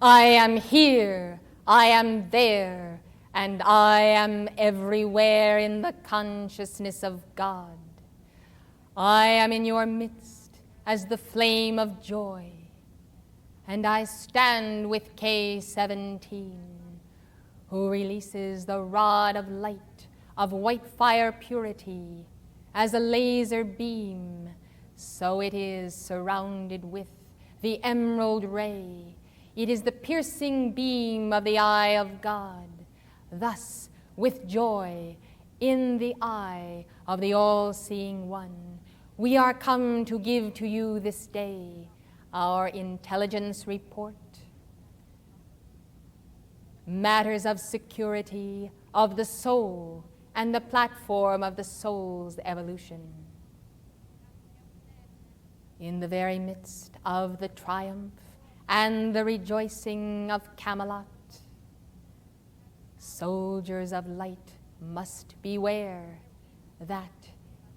I am here, I am there, and I am everywhere in the consciousness of God. I am in your midst as the flame of joy, and I stand with K-17, who releases the rod of light of white fire purity as a laser beam, so it is surrounded with the emerald ray. It is the piercing beam of the eye of God. Thus, with joy in the eye of the all-seeing one, we are come to give to you this day our intelligence report. Matters of security of the soul and the platform of the soul's evolution. In the very midst of the triumph and the rejoicing of Camelot, soldiers of light must beware that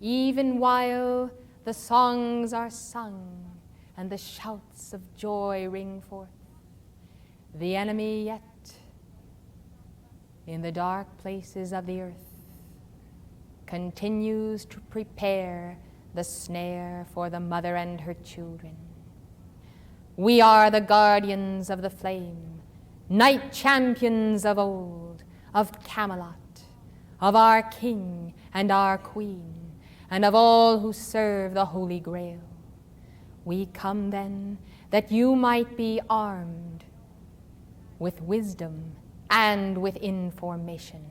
even while the songs are sung and the shouts of joy ring forth, the enemy yet in the dark places of the earth continues to prepare the snare for the mother and her children. We are the guardians of the flame, knight champions of old, of Camelot, of our king and our queen, and of all who serve the Holy Grail. We come then that you might be armed with wisdom and with information.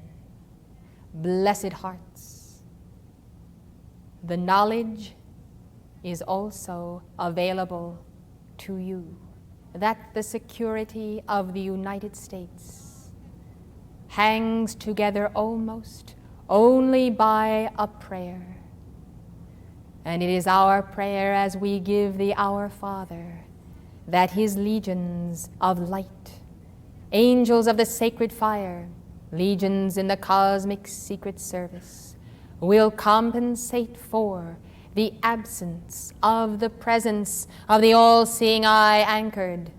Blessed hearts, the knowledge is also available to you that the security of the United States hangs together almost only by a prayer. And it is our prayer as we give the Our Father that his legions of light, angels of the sacred fire, legions in the cosmic secret service, will compensate for the absence of the presence of the all-seeing eye anchored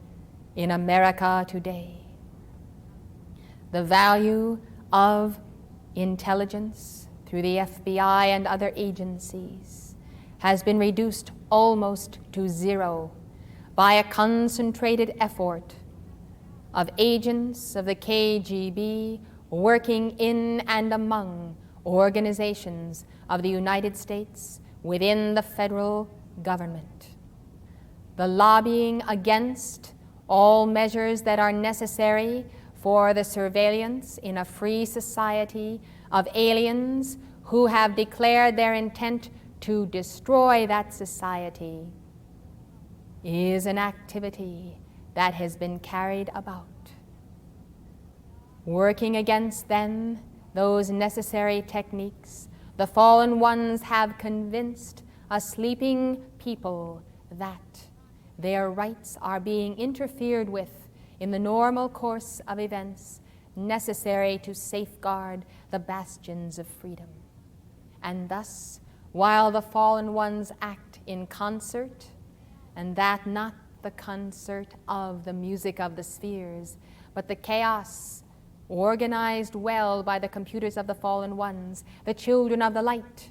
in America today. The value of intelligence through the FBI and other agencies has been reduced almost to zero by a concentrated effort of agents of the KGB working in and among organizations of the United States within the federal government. The lobbying against all measures that are necessary for the surveillance in a free society of aliens who have declared their intent to destroy that society is an activity that has been carried about. Working against then those necessary techniques, the fallen ones have convinced a sleeping people that their rights are being interfered with in the normal course of events necessary to safeguard the bastions of freedom. And thus, while the fallen ones act in concert, and that not the concert of the music of the spheres, but the chaos organized well by the computers of the fallen ones, the children of the light,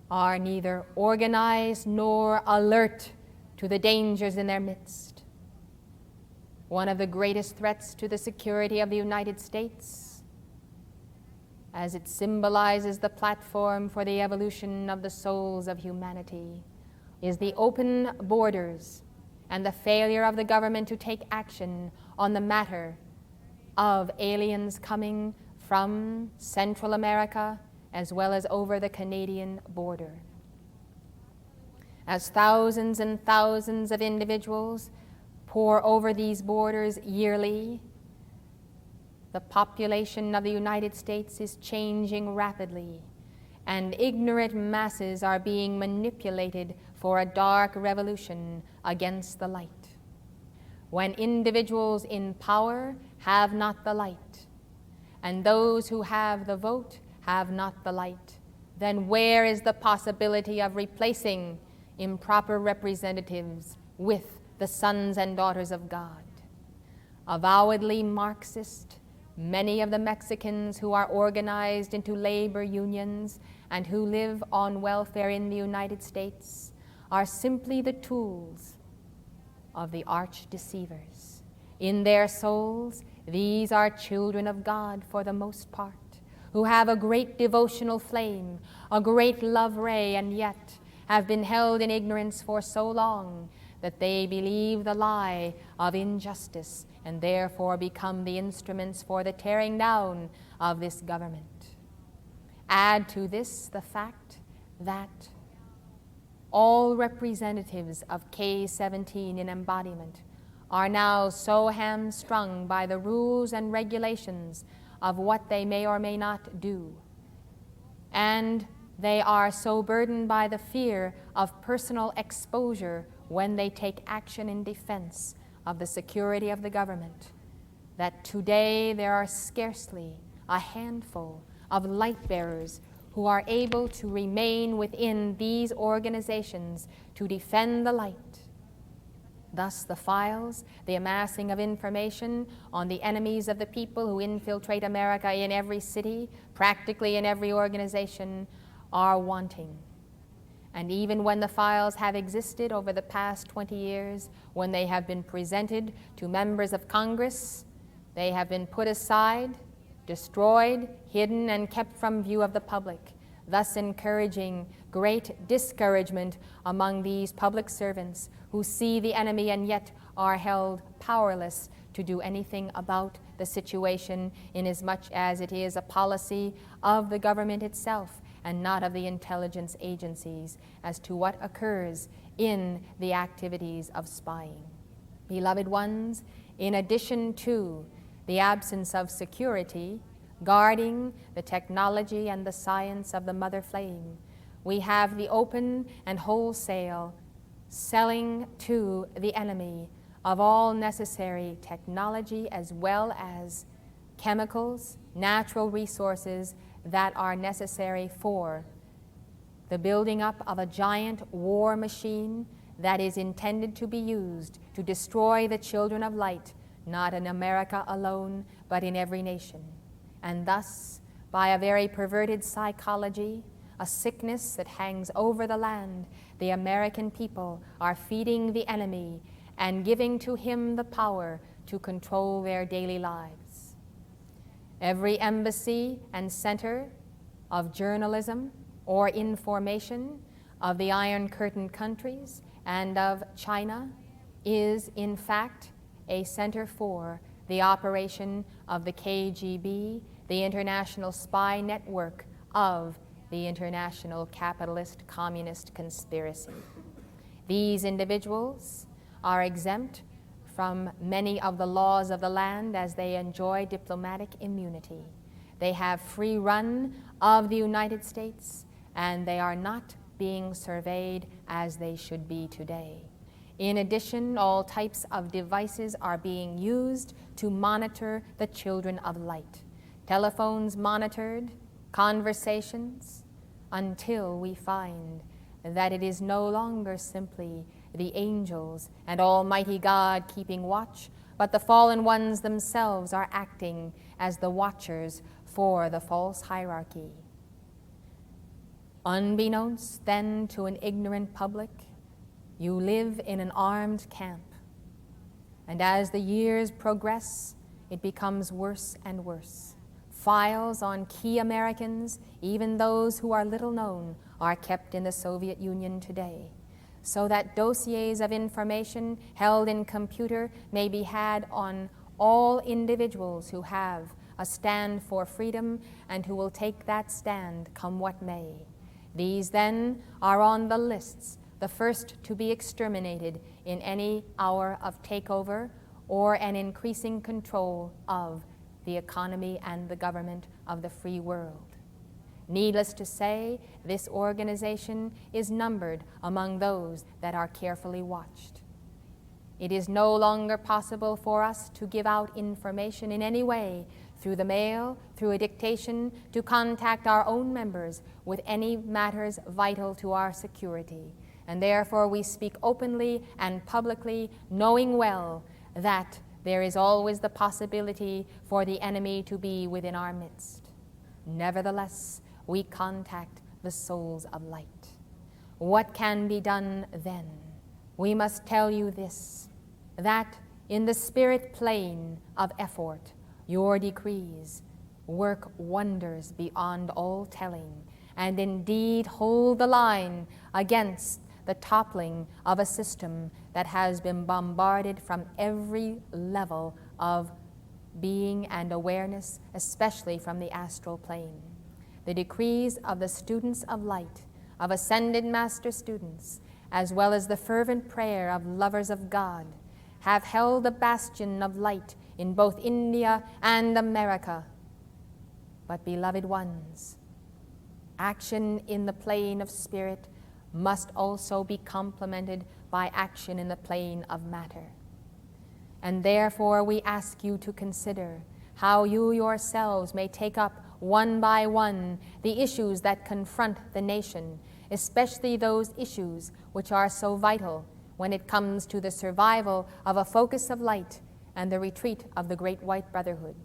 are neither organized nor alert to the dangers in their midst. One of the greatest threats to the security of the United States, as it symbolizes the platform for the evolution of the souls of humanity, is the open borders and the failure of the government to take action on the matter of aliens coming from Central America as well as over the Canadian border. As thousands and thousands of individuals pour over these borders yearly, the population of the United States is changing rapidly, and ignorant masses are being manipulated for a dark revolution against the light. When individuals in power have not the light, and those who have the vote have not the light, then where is the possibility of replacing improper representatives with the sons and daughters of God? avowedly Marxist, many of the Mexicans who are organized into labor unions and who live on welfare in the United States are simply the tools of the arch deceivers. In their souls, these are children of God for the most part, who have a great devotional flame, a great love ray, and yet have been held in ignorance for so long that they believe the lie of injustice and therefore become the instruments for the tearing down of this government. Add to this the fact that all representatives of K-17 in embodiment are now so hamstrung by the rules and regulations of what they may or may not do, and they are so burdened by the fear of personal exposure when they take action in defense of the security of the government, that today there are scarcely a handful of light bearers who are able to remain within these organizations to defend the light. Thus, the files, the amassing of information on the enemies of the people who infiltrate America in every city, practically in every organization, are wanting. And even when the files have existed over the past 20 years, when they have been presented to members of Congress, they have been put aside, destroyed, hidden, and kept from view of the public, thus encouraging great discouragement among these public servants who see the enemy and yet are held powerless to do anything about the situation, inasmuch as it is a policy of the government itself and not of the intelligence agencies as to what occurs in the activities of spying. Beloved ones, in addition to the absence of security guarding the technology and the science of the mother flame, we have the open and wholesale selling to the enemy of all necessary technology as well as chemicals, natural resources that are necessary for the building up of a giant war machine that is intended to be used to destroy the children of light, not in America alone, but in every nation. And thus, by a very perverted psychology, a sickness that hangs over the land, the American people are feeding the enemy and giving to him the power to control their daily lives. Every embassy and center of journalism or information of the Iron Curtain countries and of China is, in fact, a center for the operation of the KGB, the international spy network of the international capitalist communist conspiracy. These individuals are exempt from many of the laws of the land as they enjoy diplomatic immunity. They have free run of the United States, and they are not being surveyed as they should be today. In addition, all types of devices are being used to monitor the children of light. Telephones monitored, conversations, until we find that it is no longer simply the angels and Almighty God keeping watch, but the fallen ones themselves are acting as the watchers for the false hierarchy. Unbeknownst then to an ignorant public, you live in an armed camp, and as the years progress, it becomes worse and worse. Files on key Americans, even those who are little known, are kept in the Soviet Union today, so that dossiers of information held in computer may be had on all individuals who have a stand for freedom and who will take that stand come what may. These then are on the lists, the first to be exterminated in any hour of takeover or an increasing control of the economy and the government of the free world. Needless to say, this organization is numbered among those that are carefully watched. It is no longer possible for us to give out information in any way through the mail, through a dictation, to contact our own members with any matters vital to our security. And therefore we speak openly and publicly, knowing well that there is always the possibility for the enemy to be within our midst. Nevertheless, we contact the souls of light. What can be done then? We must tell you this, that in the spirit plane of effort, your decrees work wonders beyond all telling, and indeed hold the line against the toppling of a system that has been bombarded from every level of being and awareness, especially from the astral plane. The decrees of the students of light, of ascended master students, as well as the fervent prayer of lovers of God, have held the bastion of light in both India and America. But, beloved ones, action in the plane of spirit must also be complemented by action in the plane of matter. And therefore we ask you to consider how you yourselves may take up one by one the issues that confront the nation, especially those issues which are so vital when it comes to the survival of a focus of light and the retreat of the Great White Brotherhood.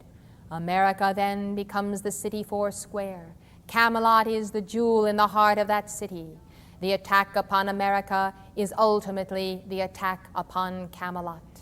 America then becomes the city four square. Camelot is the jewel in the heart of that city. The attack upon America is ultimately the attack upon Camelot.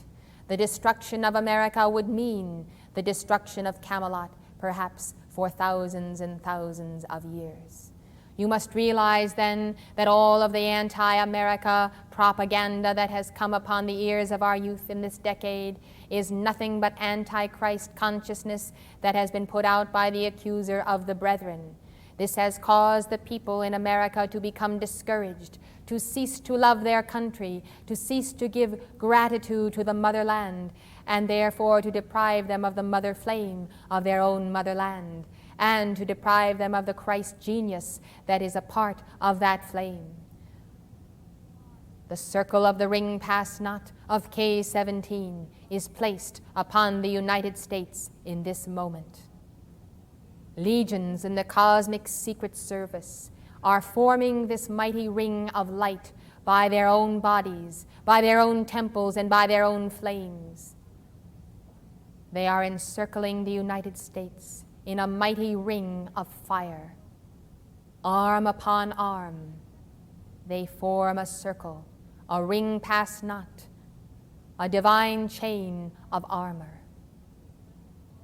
The destruction of America would mean the destruction of Camelot, perhaps for thousands and thousands of years. You must realize then that all of the anti-America propaganda that has come upon the ears of our youth in this decade is nothing but antichrist consciousness that has been put out by the accuser of the brethren. This has caused the people in America to become discouraged, to cease to love their country, to cease to give gratitude to the motherland, and therefore to deprive them of the mother flame of their own motherland, and to deprive them of the Christ genius that is a part of that flame. The circle of the ring pass not of K-17 is placed upon the United States in this moment. Legions in the cosmic secret service are forming this mighty ring of light by their own bodies, by their own temples, and by their own flames. They are encircling the United States in a mighty ring of fire. Arm upon arm, they form a circle, a ring pass not, a divine chain of armor.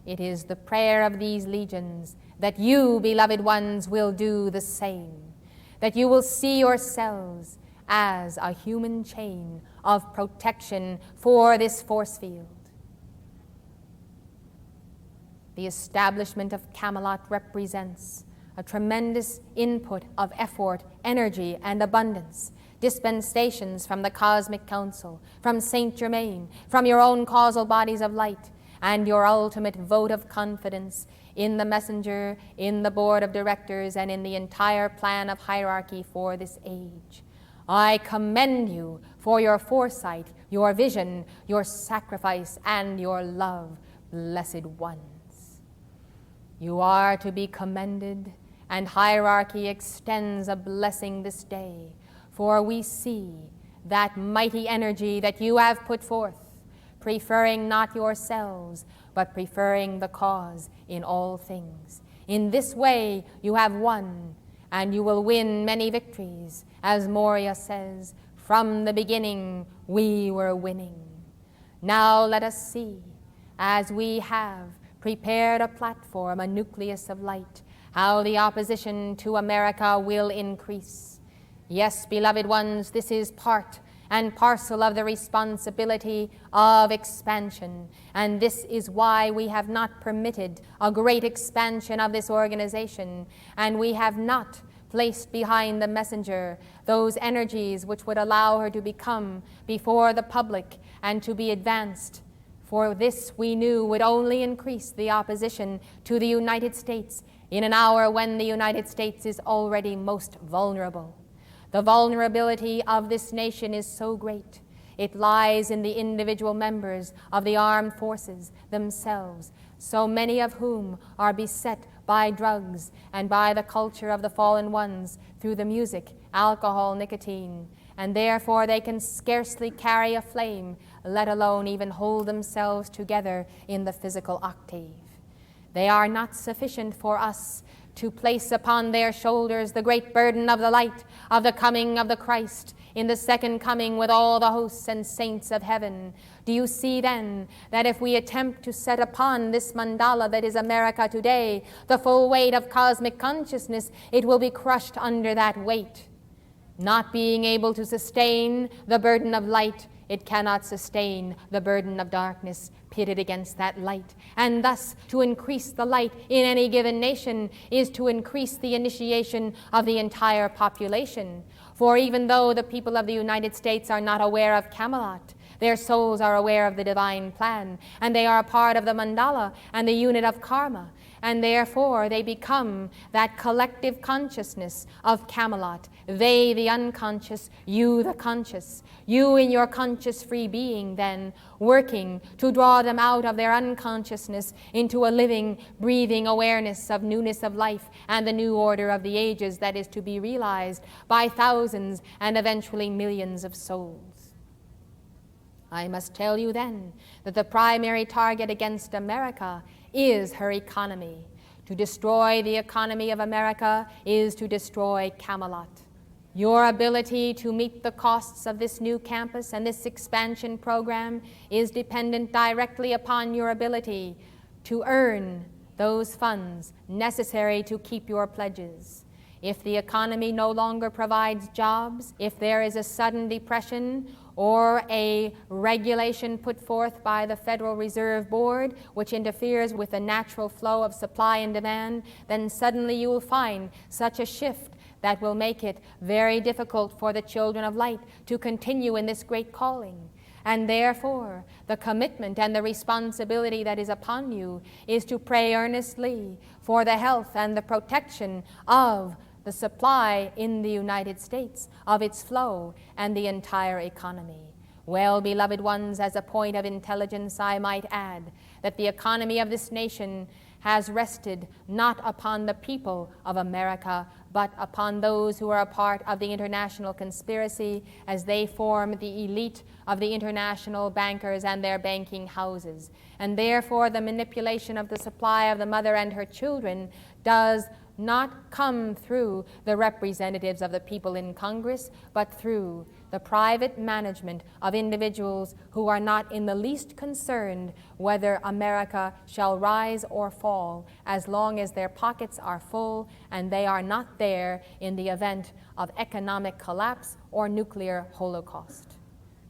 It is the prayer of these legions that you, beloved ones, will do the same, that you will see yourselves as a human chain of protection for this force field. The establishment of Camelot represents a tremendous input of effort, energy, and abundance, dispensations from the Cosmic Council, from Saint Germain, from your own causal bodies of light, and your ultimate vote of confidence in the messenger, in the board of directors, and in the entire plan of hierarchy for this age. I commend you for your foresight, your vision, your sacrifice, and your love, blessed ones. You are to be commended, and hierarchy extends a blessing this day, for we see that mighty energy that you have put forth, preferring not yourselves, but preferring the cause in all things. In this way you have won, and you will win many victories. As Moria says, from the beginning we were winning. Now let us see, as we have prepared a platform, a nucleus of light, how the opposition to America will increase. Yes, beloved ones, this is part and parcel of the responsibility of expansion, and this is why we have not permitted a great expansion of this organization, and we have not placed behind the messenger those energies which would allow her to become before the public and to be advanced. For this we knew would only increase the opposition to the United States in an hour when the United States is already most vulnerable. The vulnerability of this nation is so great. It lies in the individual members of the armed forces themselves, so many of whom are beset by drugs and by the culture of the fallen ones through the music, alcohol, nicotine, and therefore they can scarcely carry a flame, let alone even hold themselves together in the physical octave. They are not sufficient for us to place upon their shoulders the great burden of the light of the coming of the Christ in the second coming with all the hosts and saints of heaven. Do you see then that if we attempt to set upon this mandala that is America today the full weight of cosmic consciousness, it will be crushed under that weight. Not being able to sustain the burden of light, it cannot sustain the burden of darkness pitted against that light. And thus, to increase the light in any given nation is to increase the initiation of the entire population. For even though the people of the United States are not aware of Camelot, their souls are aware of the divine plan, and they are a part of the mandala and the unit of karma, and therefore they become that collective consciousness of Camelot. They, the unconscious, you, the conscious. You in your conscious free being, then, working to draw them out of their unconsciousness into a living, breathing awareness of newness of life and the new order of the ages that is to be realized by thousands and eventually millions of souls. I must tell you then that the primary target against America is her economy. To destroy the economy of America is to destroy Camelot. Your ability to meet the costs of this new campus and this expansion program is dependent directly upon your ability to earn those funds necessary to keep your pledges. If the economy no longer provides jobs, if there is a sudden depression or a regulation put forth by the Federal Reserve Board which interferes with the natural flow of supply and demand, then suddenly you will find such a shift that will make it very difficult for the children of light to continue in this great calling. And therefore, the commitment and the responsibility that is upon you is to pray earnestly for the health and the protection of the supply in the United States, of its flow, and the entire economy. Well, beloved ones, as a point of intelligence, I might add that the economy of this nation has rested not upon the people of America, but upon those who are a part of the international conspiracy as they form the elite of the international bankers and their banking houses. And therefore, the manipulation of the supply of the mother and her children does not come through the representatives of the people in Congress, but through the private management of individuals who are not in the least concerned whether America shall rise or fall, as long as their pockets are full and they are not there in the event of economic collapse or nuclear holocaust.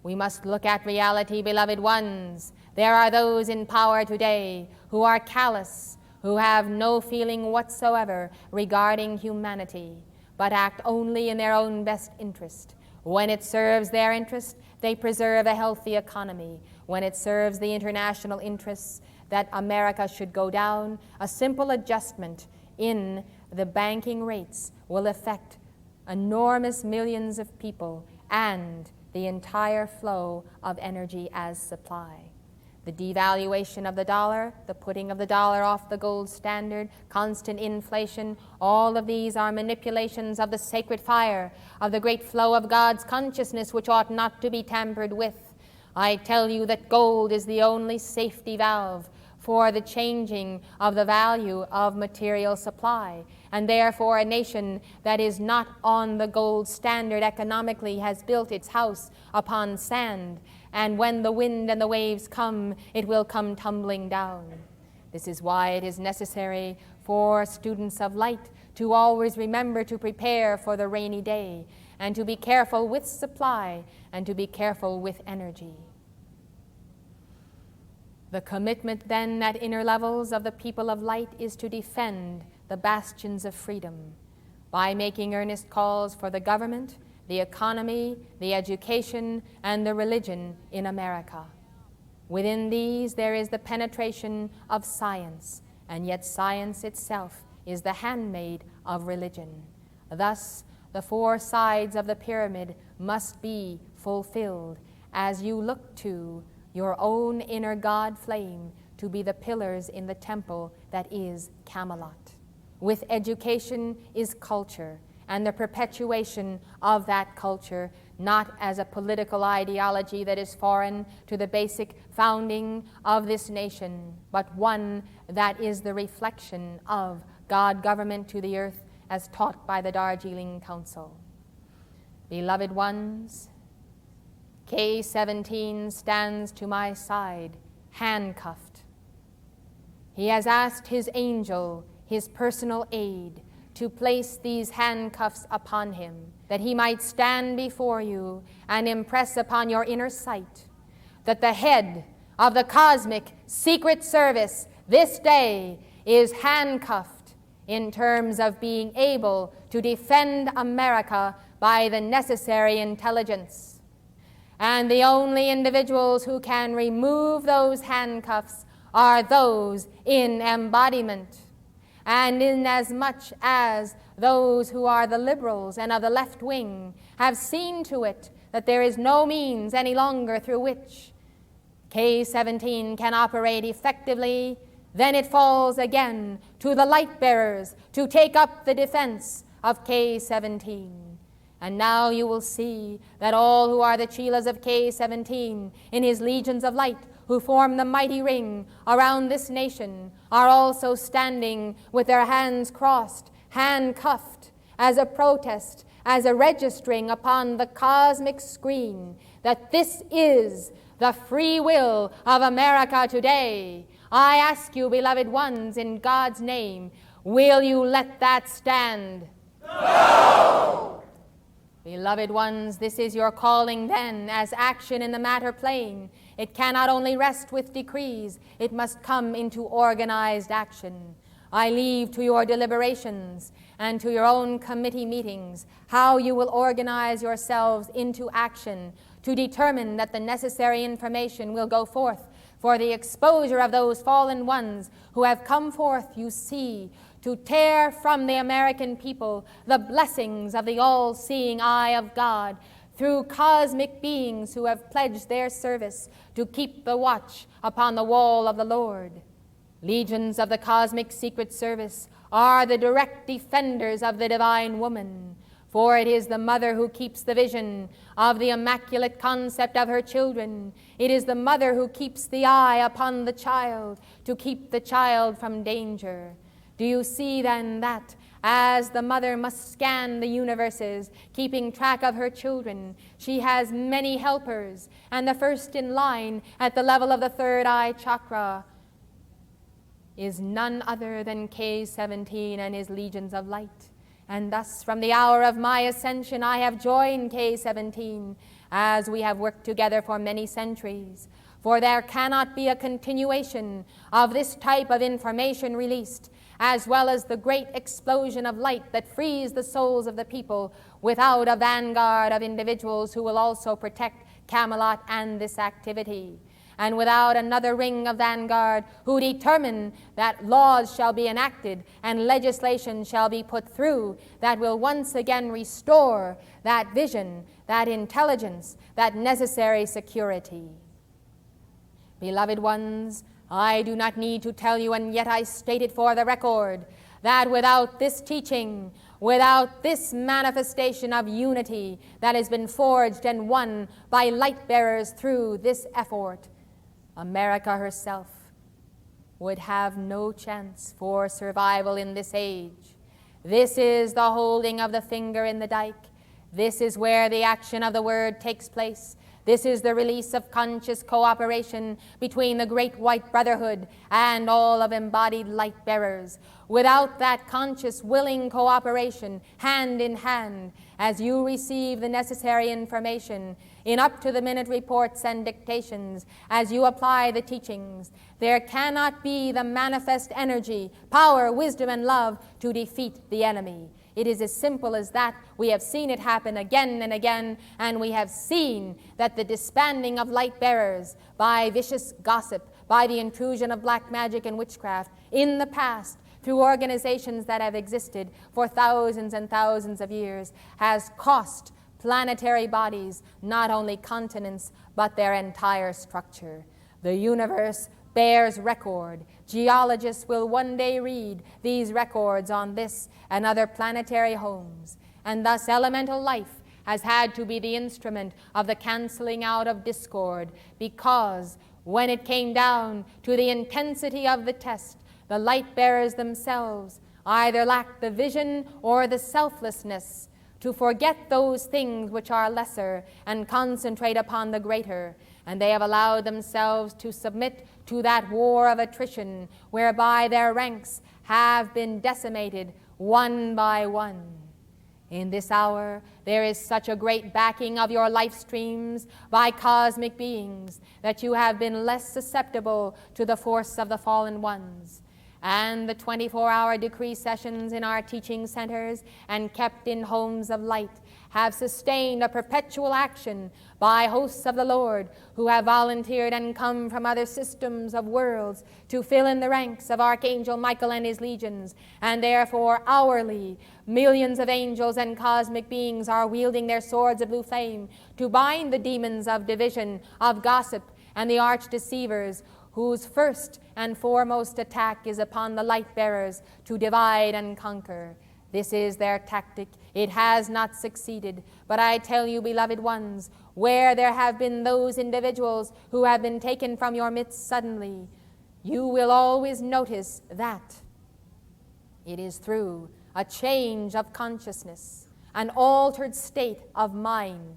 We must look at reality, beloved ones. There are those in power today who are callous, who have no feeling whatsoever regarding humanity, but act only in their own best interest. When it serves their interest, they preserve a healthy economy. When it serves the international interests that America should go down, a simple adjustment in the banking rates will affect enormous millions of people and the entire flow of energy as supply. The devaluation of the dollar, the putting of the dollar off the gold standard, constant inflation, all of these are manipulations of the sacred fire, of the great flow of God's consciousness which ought not to be tampered with. I tell you that gold is the only safety valve for the changing of the value of material supply, and therefore a nation that is not on the gold standard economically has built its house upon sand, and when the wind and the waves come, it will come tumbling down. This is why it is necessary for students of light to always remember to prepare for the rainy day, and to be careful with supply, and to be careful with energy. The commitment then at inner levels of the people of light is to defend the bastions of freedom by making earnest calls for the government, the economy, the education, and the religion in America. Within these there is the penetration of science, and yet science itself is the handmaid of religion. Thus, the four sides of the pyramid must be fulfilled as you look to your own inner God flame to be the pillars in the temple that is Camelot. With education is culture, and the perpetuation of that culture not as a political ideology that is foreign to the basic founding of this nation, but one that is the reflection of God government to the earth as taught by the Darjeeling Council. Beloved ones, K-17 stands to my side, handcuffed. He has asked his angel, his personal aide, to place these handcuffs upon him, that he might stand before you and impress upon your inner sight that the head of the cosmic secret service this day is handcuffed in terms of being able to defend America by the necessary intelligence. And the only individuals who can remove those handcuffs are those in embodiment. And inasmuch as those who are the liberals and of the left wing have seen to it that there is no means any longer through which K-17 can operate effectively, then it falls again to the light bearers to take up the defense of K-17. And now you will see that all who are the chelas of K-17 in his legions of light who form the mighty ring around this nation are also standing with their hands crossed, handcuffed, as a protest, as a registering upon the cosmic screen that this is the free will of America today. I ask you, beloved ones, in God's name, will you let that stand? No! Beloved ones, this is your calling then, as action in the matter plane. It cannot only rest with decrees, it must come into organized action. I leave to your deliberations and to your own committee meetings how you will organize yourselves into action to determine that the necessary information will go forth for the exposure of those fallen ones who have come forth, you see, to tear from the American people the blessings of the all-seeing eye of God through cosmic beings who have pledged their service to keep the watch upon the wall of the Lord. Legions of the cosmic secret service are the direct defenders of the divine woman, for it is the mother who keeps the vision of the immaculate concept of her children. It is the mother who keeps the eye upon the child to keep the child from danger. Do you see then that as the mother must scan the universes, keeping track of her children, she has many helpers, and the first in line at the level of the third eye chakra is none other than K-17 and his legions of light. And thus, from the hour of my ascension, I have joined K-17, as we have worked together for many centuries. For there cannot be a continuation of this type of information released, as well as the great explosion of light that frees the souls of the people, without a vanguard of individuals who will also protect Camelot and this activity, and without another ring of vanguard who determine that laws shall be enacted and legislation shall be put through that will once again restore that vision, that intelligence, that necessary security. Beloved ones, I do not need to tell you, and yet I state it for the record, that without this teaching, without this manifestation of unity that has been forged and won by light bearers through this effort, America herself would have no chance for survival in this age. This is the holding of the finger in the dike. This is where the action of the word takes place. This is the release of conscious cooperation between the great white brotherhood and all of embodied light bearers. Without that conscious, willing cooperation, hand in hand, as you receive the necessary information in up-to-the-minute reports and dictations, as you apply the teachings, there cannot be the manifest energy, power, wisdom, and love to defeat the enemy. It is as simple as that. We have seen it happen again and again, and we have seen that the disbanding of light bearers by vicious gossip, by the intrusion of black magic and witchcraft in the past, through organizations that have existed for thousands and thousands of years, has cost planetary bodies not only continents, but their entire structure. The universe bears record. Geologists will one day read these records on this and other planetary homes, and thus elemental life has had to be the instrument of the canceling out of discord, because when it came down to the intensity of the test, the light bearers themselves either lacked the vision or the selflessness to forget those things which are lesser and concentrate upon the greater, and they have allowed themselves to submit to that war of attrition whereby their ranks have been decimated one by one. In this hour, there is such a great backing of your life streams by cosmic beings that you have been less susceptible to the force of the fallen ones. And the 24-hour decree sessions in our teaching centers and kept in homes of light have sustained a perpetual action by hosts of the Lord who have volunteered and come from other systems of worlds to fill in the ranks of Archangel Michael and his legions, and therefore hourly millions of angels and cosmic beings are wielding their swords of blue flame to bind the demons of division, of gossip, and the arch deceivers, whose first and foremost attack is upon the light bearers to divide and conquer. This is their tactic. It has not succeeded. But I tell you, beloved ones, where there have been those individuals who have been taken from your midst suddenly, you will always notice that it is through a change of consciousness, an altered state of mind,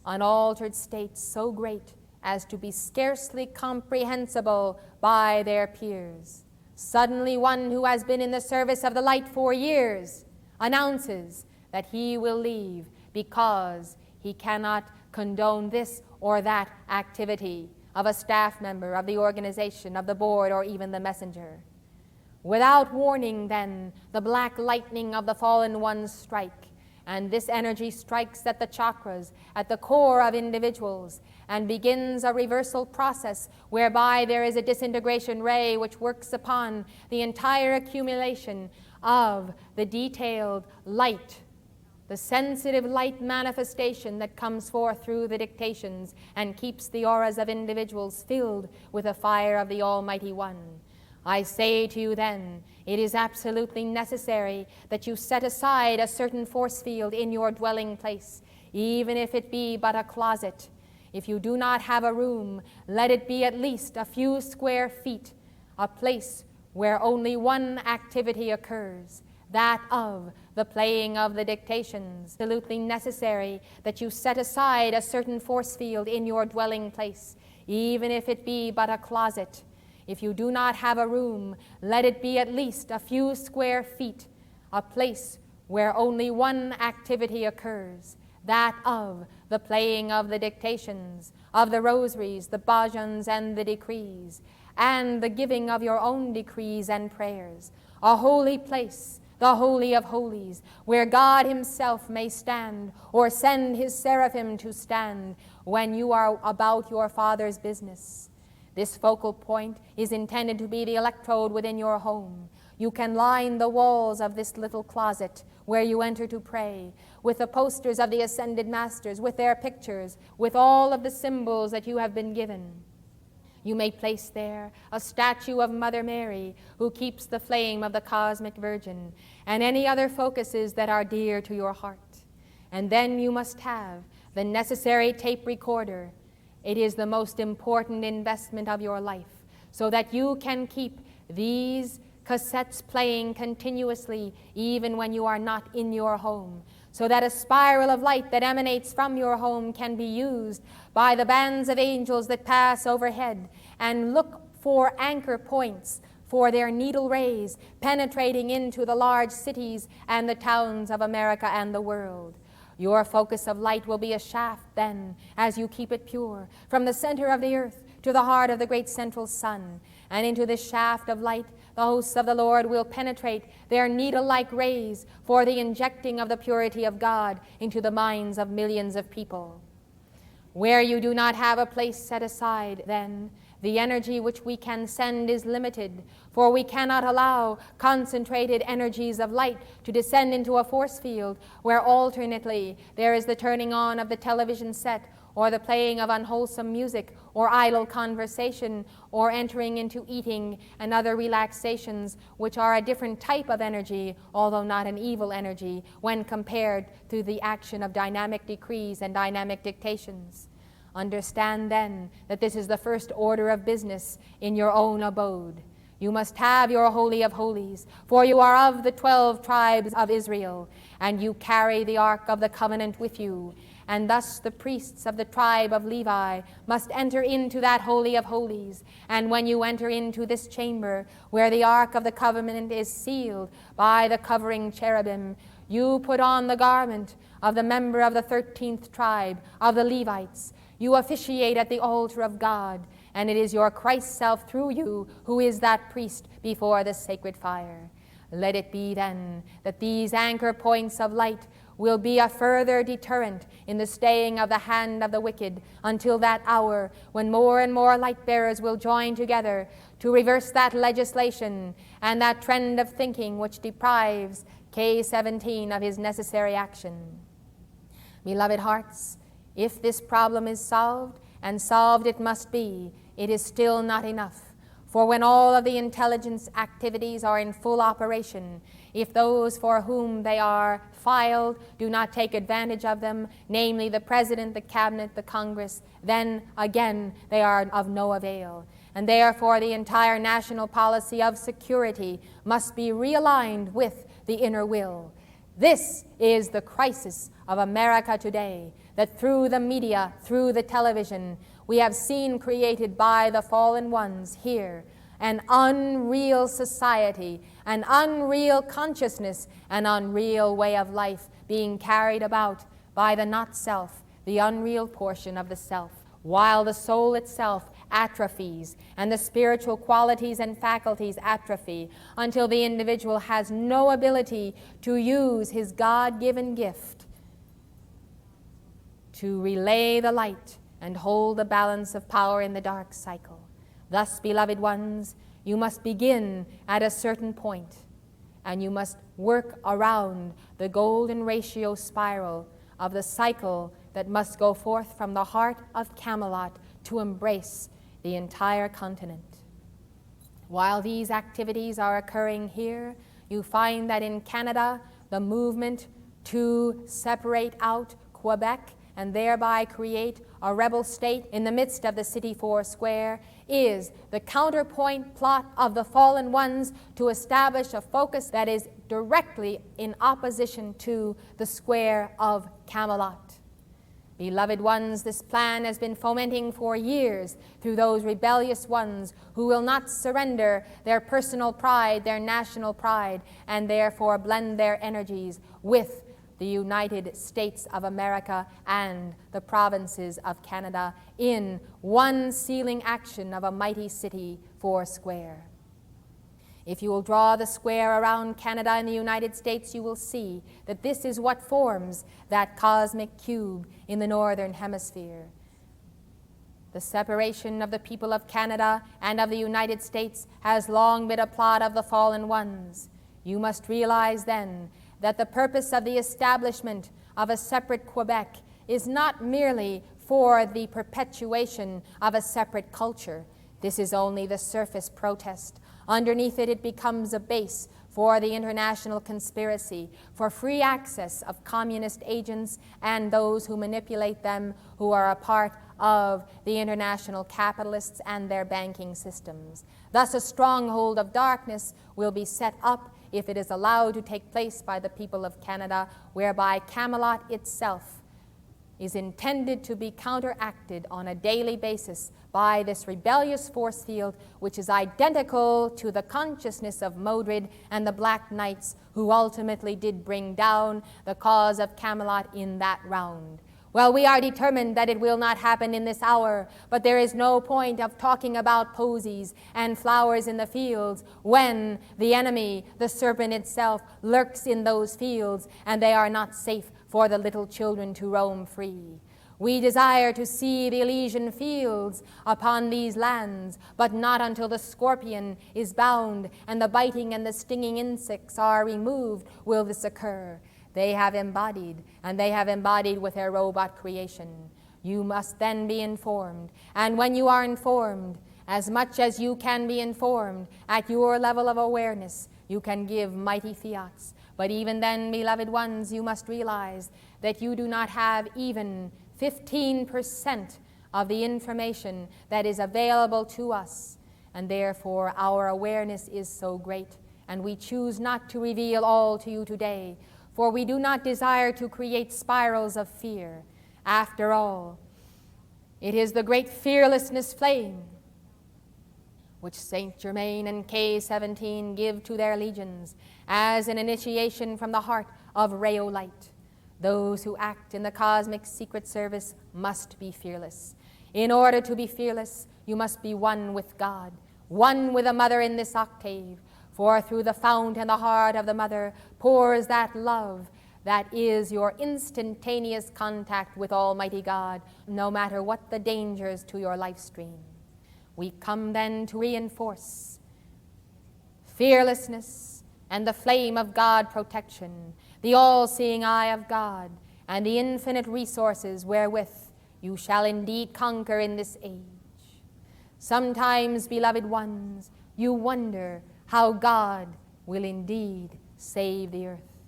an altered state so great as to be scarcely comprehensible by their peers. Suddenly one who has been in the service of the light for years announces that he will leave because he cannot condone this or that activity of a staff member, of the organization, of the board, or even the messenger. Without warning, then, the black lightning of the fallen ones strike, and this energy strikes at the chakras, at the core of individuals, and begins a reversal process whereby there is a disintegration ray which works upon the entire accumulation of the detailed light, the sensitive light manifestation that comes forth through the dictations and keeps the auras of individuals filled with the fire of the Almighty One. I say to you then, it is absolutely necessary that you set aside a certain force field in your dwelling place, even if it be but a closet. If you do not have a room, let it be at least a few square feet, a place where only one activity occurs, that of the playing of the dictations. Absolutely necessary that you set aside a certain force field in your dwelling place, even if it be but a closet. If you do not have a room, let it be at least a few square feet, a place where only one activity occurs, that of the playing of the dictations, of the rosaries, the bhajans, and the decrees, and the giving of your own decrees and prayers, a holy place, the Holy of Holies, where God himself may stand, or send his seraphim to stand when you are about your Father's business. This focal point is intended to be the electrode within your home. You can line the walls of this little closet where you enter to pray with the posters of the ascended masters, with their pictures, with all of the symbols that you have been given. You may place there a statue of Mother Mary, who keeps the flame of the Cosmic Virgin, and any other focuses that are dear to your heart. And then you must have the necessary tape recorder. It is the most important investment of your life, so that you can keep these cassettes playing continuously even when you are not in your home, so that a spiral of light that emanates from your home can be used by the bands of angels that pass overhead and look for anchor points for their needle rays penetrating into the large cities and the towns of America and the world. Your focus of light will be a shaft then, as you keep it pure, from the center of the earth to the heart of the great central sun. And into this shaft of light, the hosts of the Lord will penetrate their needle-like rays for the injecting of the purity of God into the minds of millions of people. Where you do not have a place set aside, then, the energy which we can send is limited, for we cannot allow concentrated energies of light to descend into a force field where alternately there is the turning on of the television set or the playing of unwholesome music, or idle conversation, or entering into eating and other relaxations, which are a different type of energy, although not an evil energy, when compared to the action of dynamic decrees and dynamic dictations. Understand then that this is the first order of business in your own abode. You must have your Holy of Holies, for you are of the 12 tribes of Israel, and you carry the Ark of the Covenant with you. And thus the priests of the tribe of Levi must enter into that Holy of Holies. And when you enter into this chamber, where the Ark of the Covenant is sealed by the covering cherubim, you put on the garment of the member of the 13th tribe of the Levites. You officiate at the altar of God, and it is your Christ self through you who is that priest before the sacred fire. Let it be then that these anchor points of light will be a further deterrent in the staying of the hand of the wicked until that hour when more and more light bearers will join together to reverse that legislation and that trend of thinking which deprives K-17 of his necessary action. Beloved hearts, if this problem is solved, and solved it must be, it is still not enough. For when all of the intelligence activities are in full operation, if those for whom they are filed do not take advantage of them, namely the President, the Cabinet, the Congress, then again they are of no avail. And therefore the entire national policy of security must be realigned with the inner will. This is the crisis of America today, that through the media, through the television, we have seen created by the fallen ones here an unreal society, an unreal consciousness, an unreal way of life being carried about by the not-self, the unreal portion of the self, while the soul itself atrophies and the spiritual qualities and faculties atrophy until the individual has no ability to use his God-given gift to relay the light and hold the balance of power in the dark cycle. Thus, beloved ones, you must begin at a certain point, and you must work around the golden ratio spiral of the cycle that must go forth from the heart of Camelot to embrace the entire continent. While these activities are occurring here, you find that in Canada, the movement to separate out Quebec and thereby create a rebel state in the midst of the city four square is the counterpoint plot of the fallen ones to establish a focus that is directly in opposition to the square of Camelot. Beloved ones, this plan has been fomenting for years through those rebellious ones who will not surrender their personal pride, their national pride, and therefore blend their energies with the United States of America and the provinces of Canada in one sealing action of a mighty city four square. If you will draw the square around Canada and the United States, you will see that this is what forms that cosmic cube in the northern hemisphere. The separation of the people of Canada and of the United States has long been a plot of the fallen ones. You must realize then that the purpose of the establishment of a separate Quebec is not merely for the perpetuation of a separate culture. This is only the surface protest. Underneath it, it becomes a base for the international conspiracy, for free access of communist agents and those who manipulate them, who are a part of the international capitalists and their banking systems. Thus, a stronghold of darkness will be set up if it is allowed to take place by the people of Canada, whereby Camelot itself is intended to be counteracted on a daily basis by this rebellious force field, which is identical to the consciousness of Modred and the Black Knights, who ultimately did bring down the cause of Camelot in that round. Well, we are determined that it will not happen in this hour, but there is no point of talking about posies and flowers in the fields when the enemy, the serpent itself, lurks in those fields, and they are not safe for the little children to roam free. We desire to see the Elysian fields upon these lands, but not until the scorpion is bound and the biting and the stinging insects are removed will this occur. They have embodied, and they have embodied with their robot creation. You must then be informed. And when you are informed, as much as you can be informed at your level of awareness, you can give mighty fiats. But even then, beloved ones, you must realize that you do not have even 15% of the information that is available to us. And therefore, our awareness is so great. And we choose not to reveal all to you today, for we do not desire to create spirals of fear. After all, it is the great fearlessness flame which Saint Germain and K17 give to their legions as an initiation from the heart of Rheolite. Those who act in the cosmic secret service must be fearless. In order to be fearless, you must be one with God, one with the Mother in this octave, for through the fount and the heart of the Mother pours that love that is your instantaneous contact with Almighty God, no matter what the dangers to your life stream. We come then to reinforce fearlessness and the flame of God protection, the all-seeing eye of God, and the infinite resources wherewith you shall indeed conquer in this age. Sometimes, beloved ones, you wonder how God will indeed save the earth.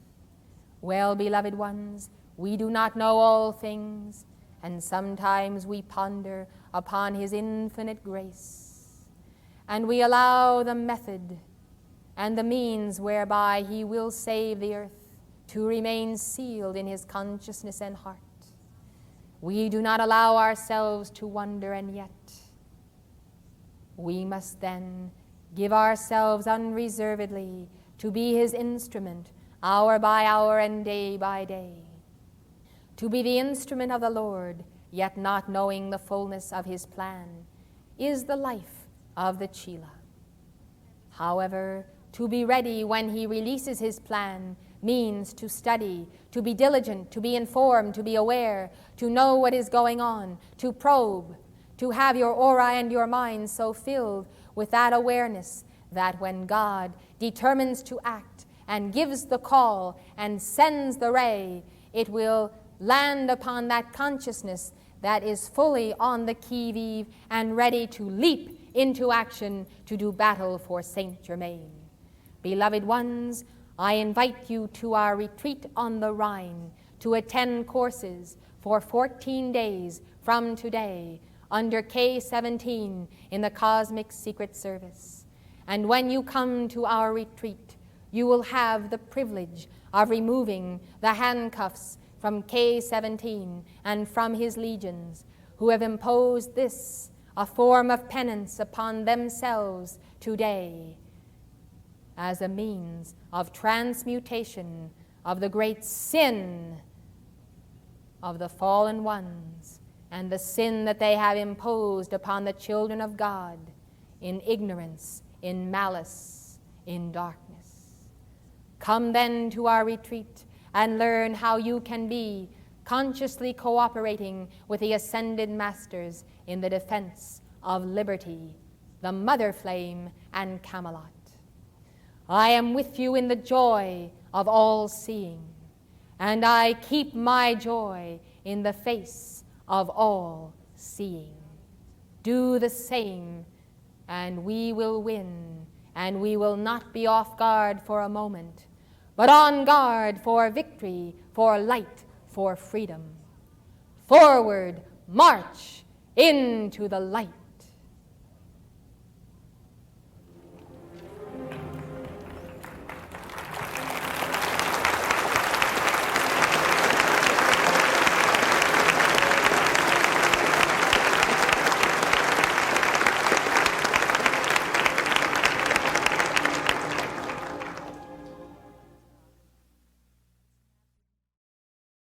Well, beloved ones, we do not know all things, and sometimes we ponder upon his infinite grace, and we allow the method and the means whereby he will save the earth to remain sealed in his consciousness and heart. We do not allow ourselves to wonder, and yet we must then give ourselves unreservedly to be his instrument, hour by hour and day by day. To be the instrument of the Lord, yet not knowing the fullness of his plan, is the life of the Chela. However, to be ready when he releases his plan means to study, to be diligent, to be informed, to be aware, to know what is going on, to probe, to have your aura and your mind so filled with that awareness that when God determines to act and gives the call and sends the ray, it will land upon that consciousness that is fully on the qui-vive and ready to leap into action to do battle for Saint Germain. Beloved ones, I invite you to our retreat on the Rhine to attend courses for 14 days from today under K17 in the Cosmic Secret Service. And when you come to our retreat, you will have the privilege of removing the handcuffs from K17 and from his legions, who have imposed this, a form of penance upon themselves today, as a means of transmutation of the great sin of the fallen ones and the sin that they have imposed upon the children of God in ignorance, in malice, in darkness. Come then to our retreat and learn how you can be consciously cooperating with the ascended masters in the defense of liberty, the mother flame, and Camelot. I am with you in the joy of all seeing, and I keep my joy in the face of all seeing. Do the same, and we will win, and we will not be off guard for a moment, but on guard for victory, for light, for freedom. Forward, march into the light.